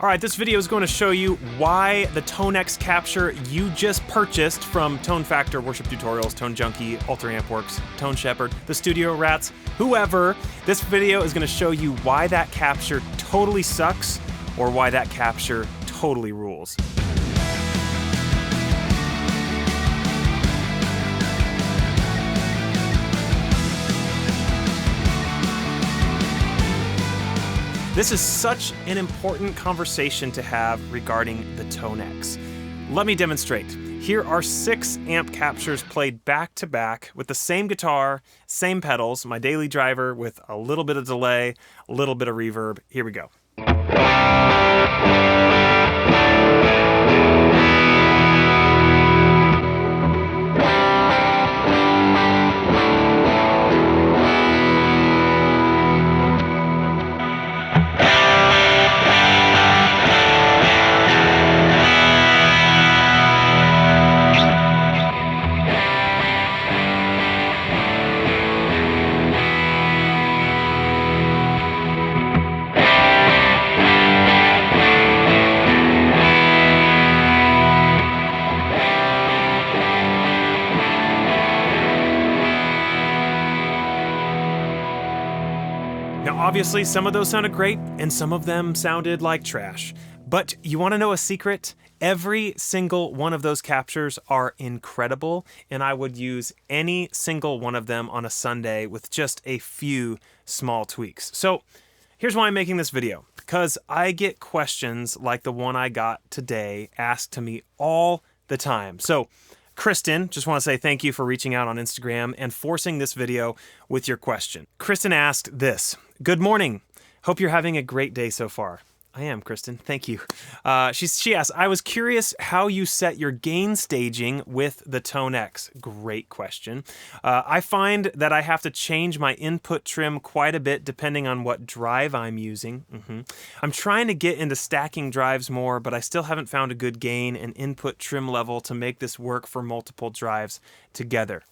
All right, this video is going to show you why the TONEX capture you just purchased from Tone Factor, Worship Tutorials, Tone Junkie, Alter Amp Works, Tone Shepherd, the Studio Rats, whoever. This video is going to show you why that capture totally sucks or why that capture totally rules. This is such an important conversation to have regarding the TONEX. Let me demonstrate. Here are 6 amp captures played back to back with the same guitar, same pedals, my daily driver with a little bit of delay, a little bit of reverb. Here we go. Now, obviously, some of those sounded great, and some of them sounded like trash. But you want to know a secret? Every single one of those captures are incredible, and I would use any single one of them on a Sunday with just a few small tweaks. So here's why I'm making this video. Because I get questions like the one I got today asked to me all the time. So Kristen, just want to say thank you for reaching out on Instagram and forcing this video with your question. Kristen asked this: "Good morning. Hope you're having a great day so far." I am, Kristen. Thank you. She asked, "I was curious how you set your gain staging with the TONEX." Great question. I find that I have to change my input trim quite a bit depending on what drive I'm using. I'm trying to get into stacking drives more, but I still haven't found a good gain and input trim level to make this work for multiple drives together.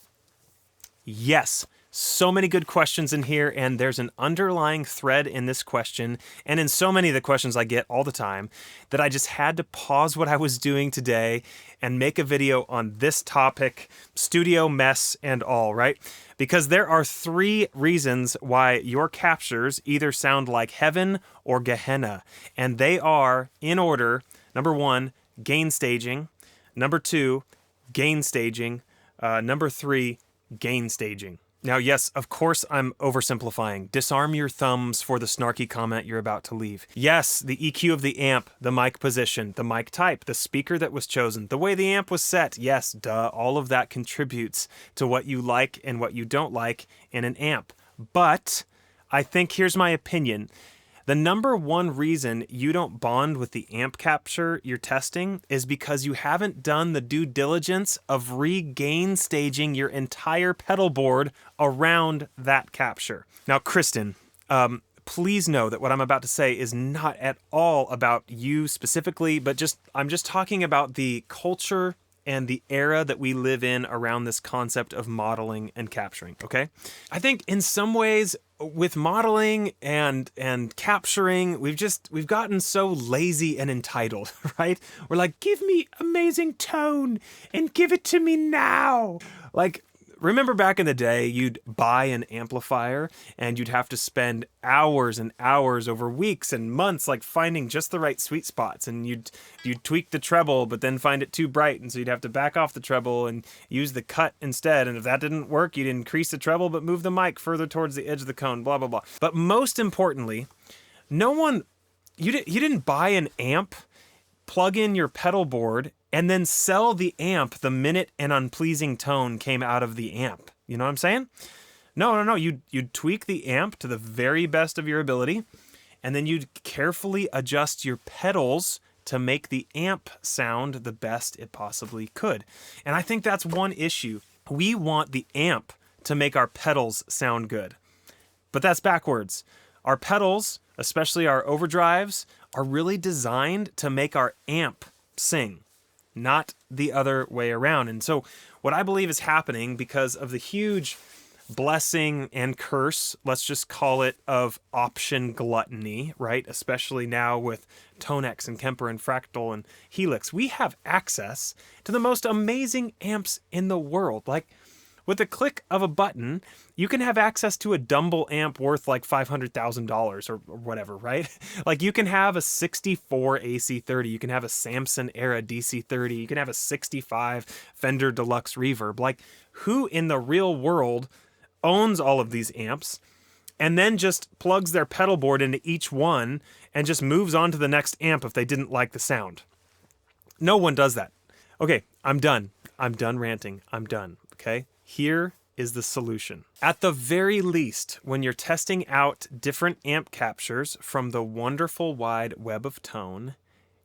Yes. So many good questions in here, and there's an underlying thread in this question, and in so many of the questions I get all the time, that I just had to pause what I was doing today and make a video on this topic, studio mess and all, right? Because there are 3 reasons why your captures either sound like heaven or Gehenna, and they are, in order, number 1, gain staging, number 2, gain staging, number 3, gain staging. Now, yes, of course I'm oversimplifying. Disarm your thumbs for the snarky comment you're about to leave. Yes, the EQ of the amp, the mic position, the mic type, the speaker that was chosen, the way the amp was set. Yes, duh, all of that contributes to what you like and what you don't like in an amp. But I think here's my opinion. The number 1 reason you don't bond with the amp capture you're testing is because you haven't done the due diligence of regain staging your entire pedal board around that capture. Now, Kristen, please know that what I'm about to say is not at all about you specifically, but I'm just talking about the culture and the era that we live in around this concept of modeling and capturing, okay? I think in some ways with modeling and capturing, we've gotten so lazy and entitled, right? We're like, give me amazing tone and give it to me now. Like, remember back in the day, you'd buy an amplifier and you'd have to spend hours and hours over weeks and months like finding just the right sweet spots, and you'd tweak the treble but then find it too bright, and so you'd have to back off the treble and use the cut instead, and if that didn't work, you'd increase the treble but move the mic further towards the edge of the cone, blah blah blah. But most importantly, you didn't buy an amp, plug in your pedal board, and then sell the amp the minute an unpleasing tone came out of the amp. You know what I'm saying? No. You'd tweak the amp to the very best of your ability, and then you'd carefully adjust your pedals to make the amp sound the best it possibly could. And I think that's one issue. We want the amp to make our pedals sound good. But that's backwards. Our pedals, especially our overdrives, are really designed to make our amp sing, not the other way around. And so what I believe is happening, because of the huge blessing and curse, let's just call it, of option gluttony, right? Especially now with TONEX and Kemper and Fractal and Helix, we have access to the most amazing amps in the world. Like, with the click of a button, you can have access to a Dumble amp worth like $500,000 or whatever, right? Like, you can have a 64 AC30, you can have a Samson era DC30, you can have a 65 Fender Deluxe Reverb. Like, who in the real world owns all of these amps and then just plugs their pedal board into each one and just moves on to the next amp if they didn't like the sound? No one does that. Okay, I'm done. I'm done ranting. I'm done, okay? Here is the solution. At the very least, when you're testing out different amp captures from the wonderful wide web of tone,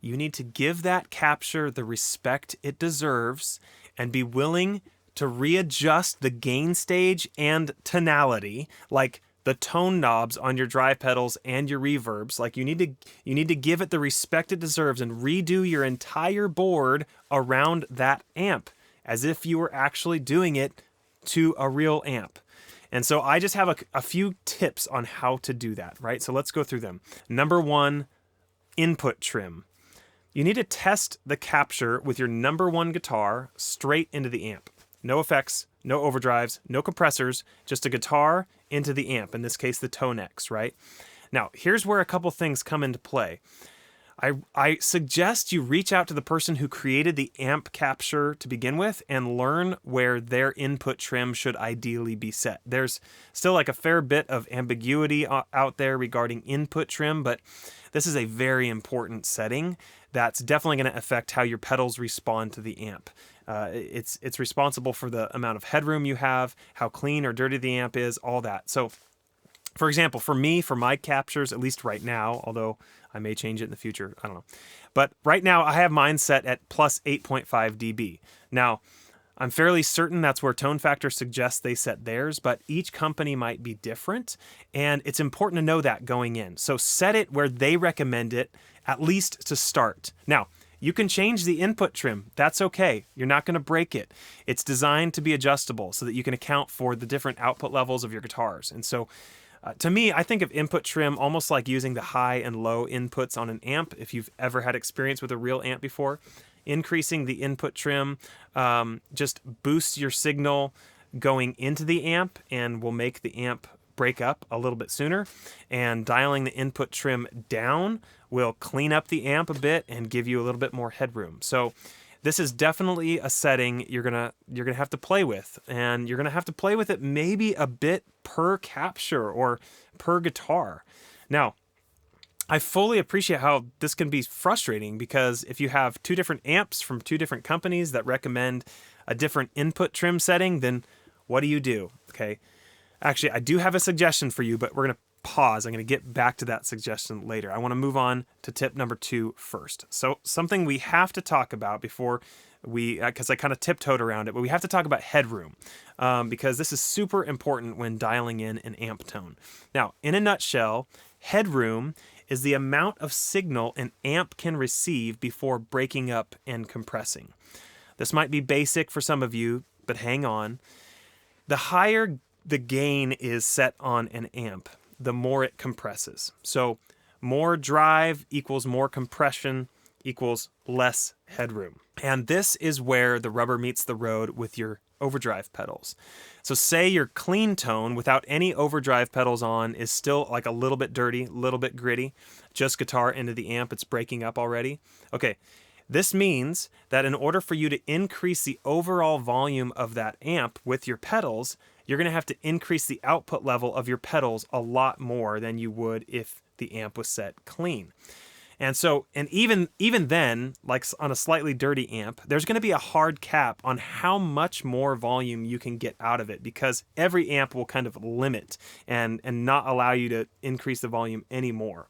you need to give that capture the respect it deserves and be willing to readjust the gain stage and tonality, like the tone knobs on your drive pedals and your reverbs. Like, you need to give it the respect it deserves and redo your entire board around that amp as if you were actually doing it to a real amp. And so I just have a few tips on how to do that, right? So let's go through them. Number one, input trim. You need to test the capture with your number one guitar straight into the amp. No effects, no overdrives, no compressors, just a guitar into the amp, in this case the TONEX, right? Now, here's where a couple things come into play. I suggest you reach out to the person who created the amp capture to begin with and learn where their input trim should ideally be set. There's still like a fair bit of ambiguity out there regarding input trim, but this is a very important setting that's definitely going to affect how your pedals respond to the amp. It's responsible for the amount of headroom you have, how clean or dirty the amp is, all that. So, for example, for me, for my captures, at least right now, although I may change it in the future, I don't know. But right now, I have mine set at plus 8.5 dB. Now, I'm fairly certain that's where Tone Factor suggests they set theirs, but each company might be different, and it's important to know that going in. So set it where they recommend it, at least to start. Now, you can change the input trim. That's okay. You're not going to break it. It's designed to be adjustable so that you can account for the different output levels of your guitars. And so, to me, I think of input trim almost like using the high and low inputs on an amp. If you've ever had experience with a real amp before, increasing the input trim just boosts your signal going into the amp and will make the amp break up a little bit sooner. And dialing the input trim down will clean up the amp a bit and give you a little bit more headroom. So this is definitely a setting you're gonna have to play with, and you're gonna have to play with it maybe a bit per capture or per guitar. Now, I fully appreciate how this can be frustrating, because if you have two different amps from two different companies that recommend a different input trim setting, then what do you do? Okay, actually, I do have a suggestion for you, but we're gonna pause. I'm going to get back to that suggestion later. I want to move on to tip number 2 first. So something we have to talk about before we, because I kind of tiptoed around it, but we have to talk about headroom, because this is super important when dialing in an amp tone. Now, in a nutshell, headroom is the amount of signal an amp can receive before breaking up and compressing. This might be basic for some of you, but hang on. The higher the gain is set on an amp, the more it compresses. So more drive equals more compression equals less headroom. And this is where the rubber meets the road with your overdrive pedals. So say your clean tone without any overdrive pedals on is still like a little bit dirty, a little bit gritty, just guitar into the amp, it's breaking up already. Okay, this means that in order for you to increase the overall volume of that amp with your pedals, you're going to have to increase the output level of your pedals a lot more than you would if the amp was set clean. And so, and even then, like on a slightly dirty amp, there's going to be a hard cap on how much more volume you can get out of it, because every amp will kind of limit and not allow you to increase the volume anymore.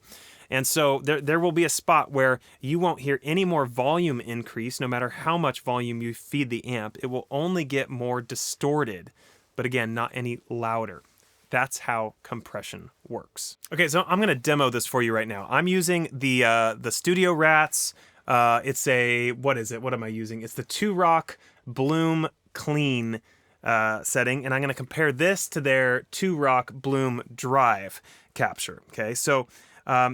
And so there will be a spot where you won't hear any more volume increase no matter how much volume you feed the amp. It will only get more distorted, but again, not any louder. That's how compression works. Okay, so I'm gonna demo this for you right now. I'm using the Studio Rats. It's a, what is it? What am I using? It's the 2 Rock Bloom Clean setting, and I'm going to compare this to their 2-Rock Bloom Drive capture. Okay, so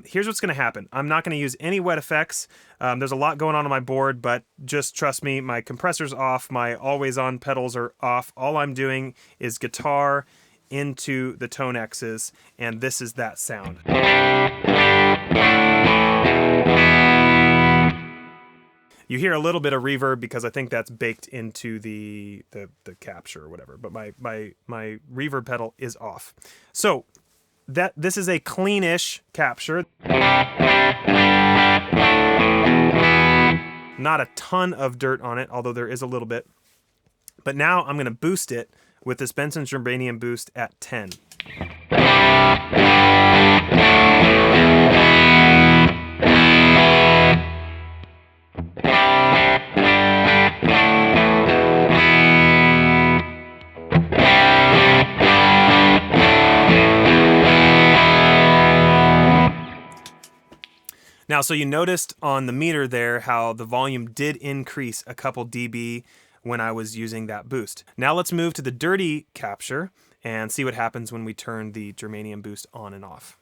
here's what's going to happen. I'm not going to use any wet effects. There's a lot going on my board, but just trust me, my compressor's off, my always-on pedals are off. All I'm doing is guitar into the TONEXs, and this is that sound. You hear a little bit of reverb because I think that's baked into the capture or whatever, but my reverb pedal is off. So this is a cleanish capture. Not a ton of dirt on it, although there is a little bit. But now I'm going to boost it with this Benson Germanium boost at 10. Now, so you noticed on the meter there how the volume did increase a couple dB when I was using that boost. Now let's move to the dirty capture and see what happens when we turn the Germanium boost on and off.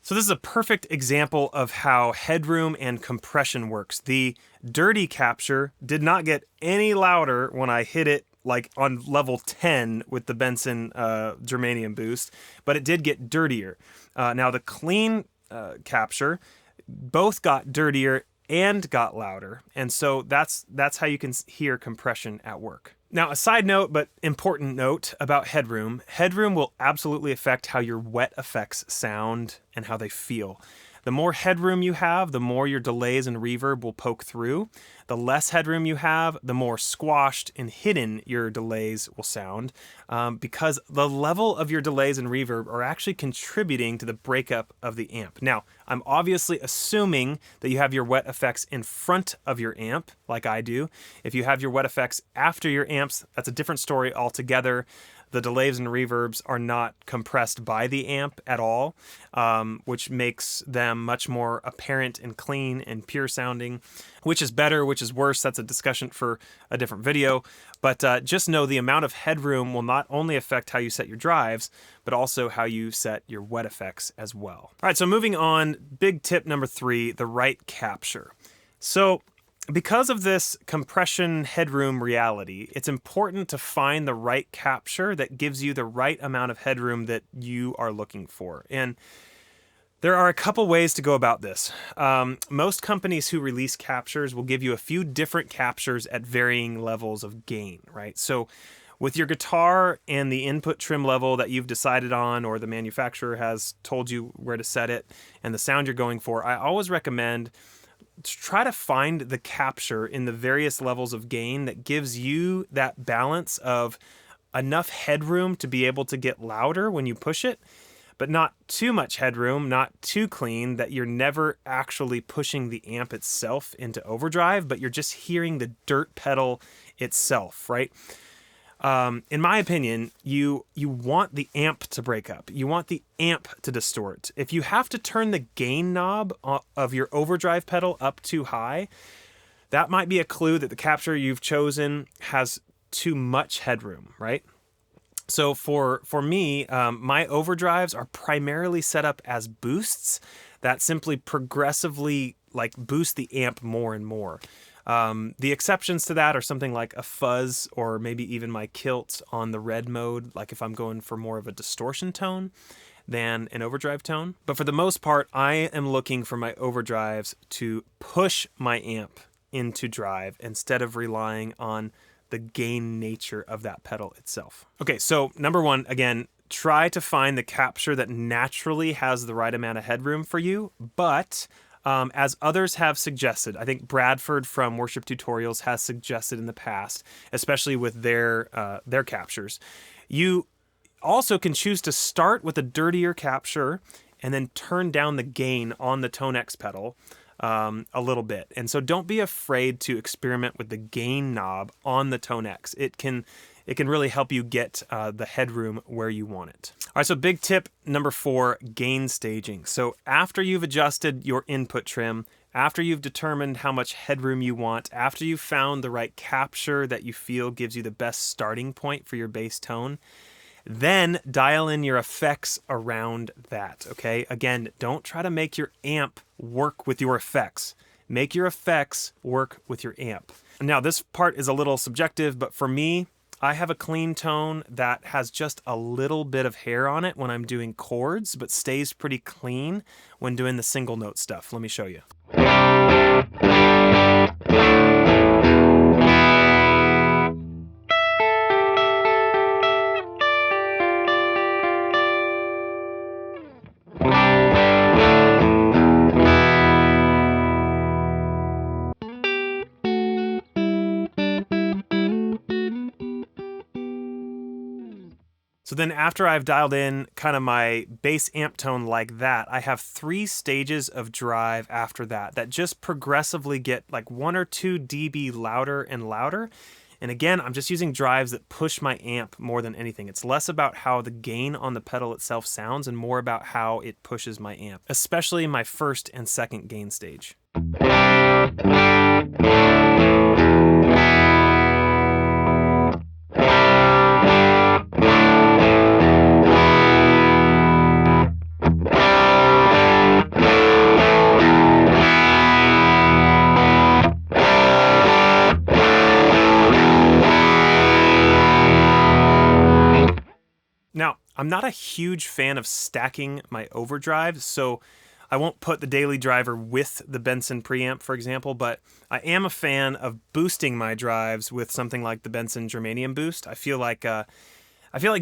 So this is a perfect example of how headroom and compression works. The dirty capture did not get any louder when I hit it like on level 10 with the Benson Germanium boost, but it did get dirtier. Now the clean capture both got dirtier and got louder, and so that's how you can hear compression at work. Now, a side note, but important note about headroom. Headroom will absolutely affect how your wet effects sound and how they feel. The more headroom you have, the more your delays and reverb will poke through. The less headroom you have, the more squashed and hidden your delays will sound, because the level of your delays and reverb are actually contributing to the breakup of the amp. Now, I'm obviously assuming that you have your wet effects in front of your amp, like I do. If you have your wet effects after your amps, that's a different story altogether. The delays and reverbs are not compressed by the amp at all, which makes them much more apparent and clean and pure sounding. Which is better, which is worse, that's a discussion for a different video. But just know the amount of headroom will not only affect how you set your drives, but also how you set your wet effects as well. All right, so moving on, big tip number 3, the right capture. So because of this compression headroom reality, it's important to find the right capture that gives you the right amount of headroom that you are looking for. And there are a couple ways to go about this. Most companies who release captures will give you a few different captures at varying levels of gain, right? So with your guitar and the input trim level that you've decided on, or the manufacturer has told you where to set it, and the sound you're going for, I always recommend try to find the capture in the various levels of gain that gives you that balance of enough headroom to be able to get louder when you push it, but not too much headroom, not too clean that you're never actually pushing the amp itself into overdrive, but you're just hearing the dirt pedal itself, right? In my opinion, you want the amp to break up. You want the amp to distort. If you have to turn the gain knob of your overdrive pedal up too high, that might be a clue that the capture you've chosen has too much headroom, right? So for me, my overdrives are primarily set up as boosts that simply progressively like boost the amp more and more. The exceptions to that are something like a fuzz, or maybe even my Kilt on the red mode, like if I'm going for more of a distortion tone than an overdrive tone. But for the most part, I am looking for my overdrives to push my amp into drive instead of relying on the gain nature of that pedal itself. Okay, so number 1, again, try to find the capture that naturally has the right amount of headroom for you, but as others have suggested, I think Bradford from Worship Tutorials has suggested in the past, especially with their captures, you also can choose to start with a dirtier capture and then turn down the gain on the TONEX pedal. a little bit. And so don't be afraid to experiment with the gain knob on the TONEX. It can really help you get the headroom where you want it. All right, so big tip number 4, gain staging. So after you've adjusted your input trim, after you've determined how much headroom you want, after you've found the right capture that you feel gives you the best starting point for your bass tone, then dial in your effects around that, okay? Again, don't try to make your amp work with your effects. Make your effects work with your amp. Now, this part is a little subjective, but for me, I have a clean tone that has just a little bit of hair on it when I'm doing chords, but stays pretty clean when doing the single note stuff. Let me show you. So then after I've dialed in kind of my bass amp tone like that, I have 3 stages of drive after that just progressively get like 1 or 2 dB louder and louder. And again, I'm just using drives that push my amp more than anything. It's less about how the gain on the pedal itself sounds and more about how it pushes my amp, especially my first and second gain stage. Now, I'm not a huge fan of stacking my overdrive, so I won't put the daily driver with the Benson Preamp, for example, but I am a fan of boosting my drives with something like the Benson Germanium Boost. I feel like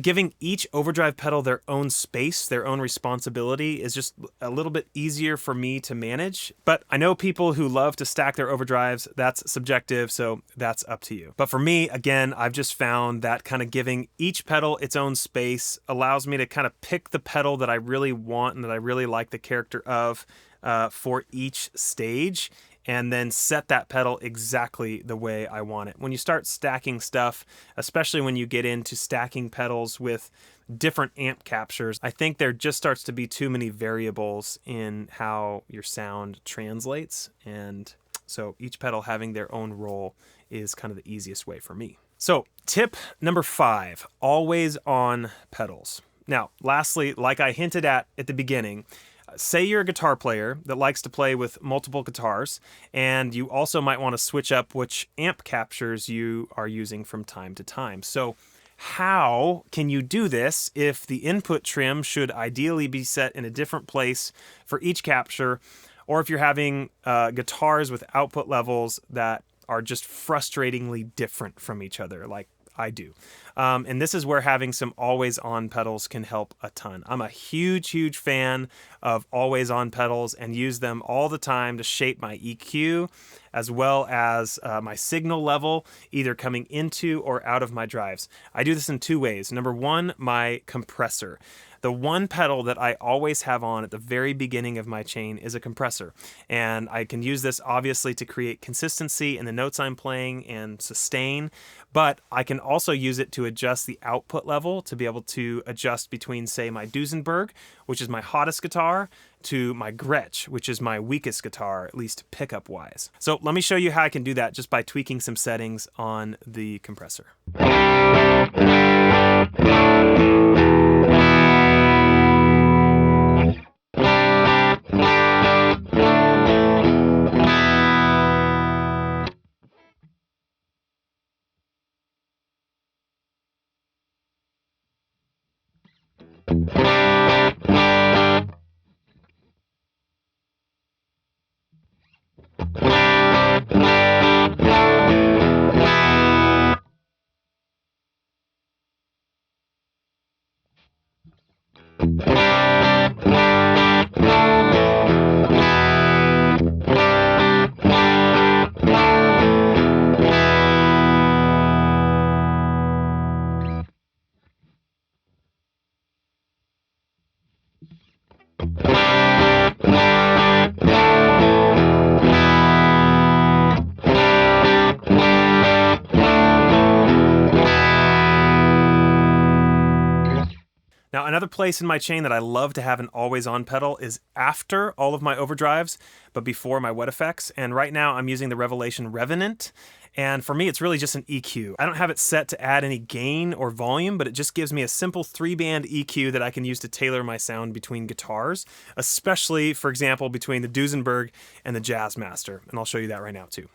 giving each overdrive pedal their own space, their own responsibility is just a little bit easier for me to manage. But I know people who love to stack their overdrives. That's subjective, so that's up to you. But for me, again, I've just found that kind of giving each pedal its own space allows me to kind of pick the pedal that I really want and that I really like the character of for each stage, and then set that pedal exactly the way I want it. When you start stacking stuff, especially when you get into stacking pedals with different amp captures, I think there just starts to be too many variables in how your sound translates. And so each pedal having their own role is kind of the easiest way for me. So tip number 5, always on pedals. Now, lastly, like I hinted at the beginning, say you're a guitar player that likes to play with multiple guitars, and you also might want to switch up which amp captures you are using from time to time. So how can you do this if the input trim should ideally be set in a different place for each capture, or if you're having guitars with output levels that are just frustratingly different from each other, like I do. And this is where having some always on pedals can help a ton. I'm a huge fan of always on pedals and use them all the time to shape my EQ as well as my signal level, either coming into or out of my drives. I do this in 2 ways. Number 1, my compressor. The one pedal that I always have on at the very beginning of my chain is a compressor. And I can use this obviously to create consistency in the notes I'm playing and sustain, but I can also use it to adjust the output level to be able to adjust between, say, my Duesenberg, which is my hottest guitar, to my Gretsch, which is my weakest guitar, at least pickup wise. So let me show you how I can do that just by tweaking some settings on the compressor. Another place in my chain that I love to have an always on pedal is after all of my overdrives, but before my wet effects. And right now I'm using the Revelation Revenant. And for me, it's really just an EQ. I don't have it set to add any gain or volume, but it just gives me a simple 3-band EQ that I can use to tailor my sound between guitars, especially, for example, between the Duesenberg and the Jazzmaster. And I'll show you that right now too.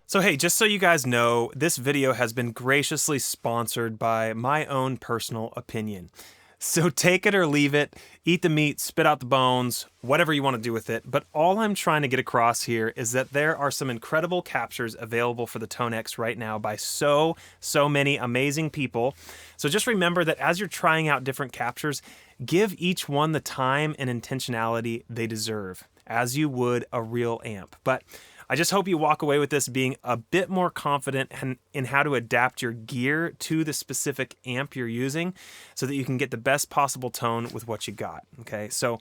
So hey, just so you guys know, this video has been graciously sponsored by my own personal opinion. So take it or leave it, eat the meat, spit out the bones, whatever you want to do with it. But all I'm trying to get across here is that there are some incredible captures available for the TONEX right now by so many amazing people. So just remember that as you're trying out different captures, give each one the time and intentionality they deserve, as you would a real amp. But I just hope you walk away with this being a bit more confident in how to adapt your gear to the specific amp you're using so that you can get the best possible tone with what you got. Okay, so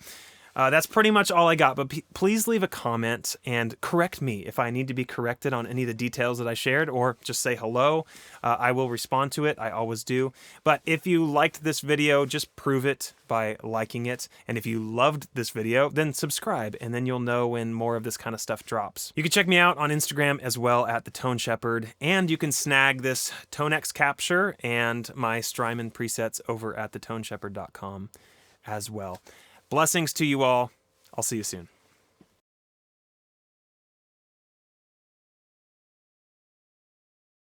that's pretty much all I got, but please leave a comment and correct me if I need to be corrected on any of the details that I shared, or just say hello. I will respond to it. I always do. But if you liked this video, just prove it by liking it. And if you loved this video, then subscribe, and then you'll know when more of this kind of stuff drops. You can check me out on Instagram as well at the Tone Shepherd, and you can snag this TONEX capture and my STRYMON presets over at thetoneshepherd.com as well. Blessings to you all. I'll see you soon.